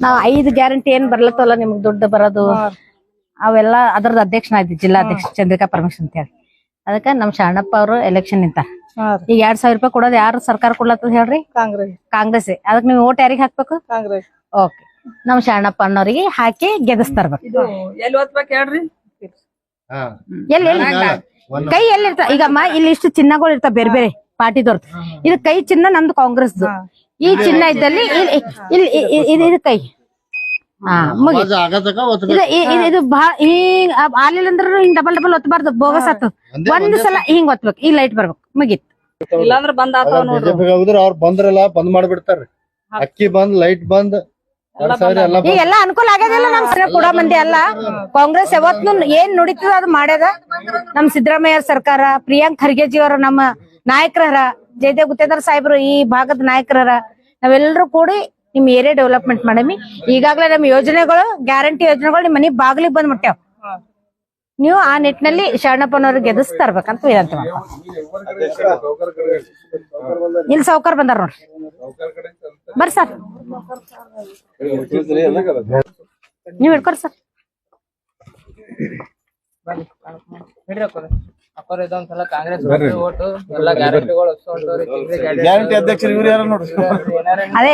ನಾವ್ 5 ಗ್ಯಾರಂಟಿ ಏನ್ ಬರ್ಲತ್ತವಲ್ಲ ನಿಮ್ಗ್ ದುಡ್ಡು ಬರೋದು ಅವೆಲ್ಲ ಅದ್ರದ್ದು ಅಧ್ಯಕ್ಷನಾಯ್ತು ಜಿಲ್ಲಾಧ್ಯಕ್ಷ ಚಂದ್ರಿಕಾ ಪರಮೇಶ್ವರ್ ಅಂತ ಹೇಳಿ. ಅದಕ್ಕ ನಮ್ ಶರಣಪ್ಪ ಅವರು ಎಲೆಕ್ಷನ್ ನಿಂತ ಈಗ 2000 ರೂಪಾಯಿ ಕೊಡೋದು ಯಾರು ಸರ್ಕಾರ ಕೊಡ್ಲತ್ತದ ಹೇಳ್ರಿ? ಕಾಂಗ್ರೆಸ್. ಅದಕ್ ನೀವು ಓಟ್ ಯಾರಿಗ್ ಹಾಕ್ಬೇಕು? ಓಕೆ, ನಮ್ ಶರಣಪ್ಪ ಅಣ್ಣವ್ರಿಗೆ ಹಾಕಿ ಗೆದಿಸ್ತರ್ಬೇಕು. ಎಲ್ಲಿ ಕೈ ಎಲ್ಲಿರ್ತಾವ ಈಗಮ್ಮ? ಇಲ್ಲಿ ಇಷ್ಟು ಚಿನ್ನಗಳು ಇರ್ತಾವ ಬೇರೆ ಬೇರೆ ಪಾರ್ಟಿದವ್ರದ್ದು. ಇದು ಕೈ ಚಿನ್ನ ನಮ್ದು ಕಾಂಗ್ರೆಸ್. ಈ ಚಿನ್ನ ಇದ್ದಲ್ಲಿ ಇದು ಕೈ ಇದು ಆಲಿಲ್ಲ ಅಂದ್ರ ಹಿಂಗ್ ಡಬಲ್ ಡಬಲ್ ಒತ್ತಬಾರ್ದು, ಬೋಗಸ್ ಆಗ್ತದ. ಒಂದ್ ಸಲ ಹಿಂಗ್ ಒತ್ಬೇಕು, ಈ ಲೈಟ್ ಬರ್ಬೇಕು, ಮುಗೀತ್. ಇಲ್ಲಾಂದ್ರ ಬಂದ್ ಅವ್ರು ಬಂದ್ರಲ್ಲ ಬಂದ್ ಮಾಡ್ಬಿಡ್ತಾರ್ರಿ. ಅಕ್ಕಿ ಬಂದ್, ಲೈಟ್ ಬಂದ್, ಈಗೆಲ್ಲ ಅನುಕೂಲ ಆಗ್ಯದಿಲ್ಲ. ನಮ್ ಕೂಡ ಮಂದಿ ಅಲ್ಲ ಕಾಂಗ್ರೆಸ್ ಯಾವತ್ನು ಏನ್ ನುಡಿತದ ಅದು ಮಾಡ್ಯದ. ನಮ್ ಸಿದ್ದರಾಮಯ್ಯ ಸರ್ಕಾರ, ಪ್ರಿಯಾಂಕ್ ಖರ್ಗೆಜಿ ಅವರು ನಮ್ಮ ನಾಯಕರ, ಜಯದೇವ್ ಗುತ್ತೇದಾರ್ ಸಾಹೇಬ್ರು ಈ ಭಾಗದ ನಾಯಕರ, ನಾವೆಲ್ಲರೂ ಕೂಡಿ ನಿಮ್ ಏರಿಯಾ ಡೆವಲಪ್ಮೆಂಟ್ ಮಾಡಮಿ. ಈಗಾಗಲೇ ನಮ್ ಯೋಜನೆಗಳು, ಗ್ಯಾರಂಟಿ ಯೋಜನೆಗಳು ನಿಮ್ ಮನಿ ಬಾಗ್ಲಿಗೆ ಬಂದ್ ಮುಟ್ಟ್ಯಾವ. ನೀವು ಆ ನಿಟ್ಟಿನಲ್ಲಿ ಶರಣಪ್ಪನವ್ರಿಗೆ ಗೆದಿಸ್ತರ್ಬೇಕಂತ ವಿನಂತಿ ಮಾಡ್ತಾರೆ. ಇಲ್ಲಿ ಸಾವ್ಕಾರ ಬಂದಾರ ನೋಡ್ರಿ, ಬರ್ರಿ ಸರ್, ನೀವ್ ಹಿಡ್ಕೊರಿ ಸರ್. ಗ್ಯಾರಂಟಿ ಅಧ್ಯಕ್ಷರು ಇವ್ರು ಯಾರು ನೋಡ್ರಿ. ಅದೇ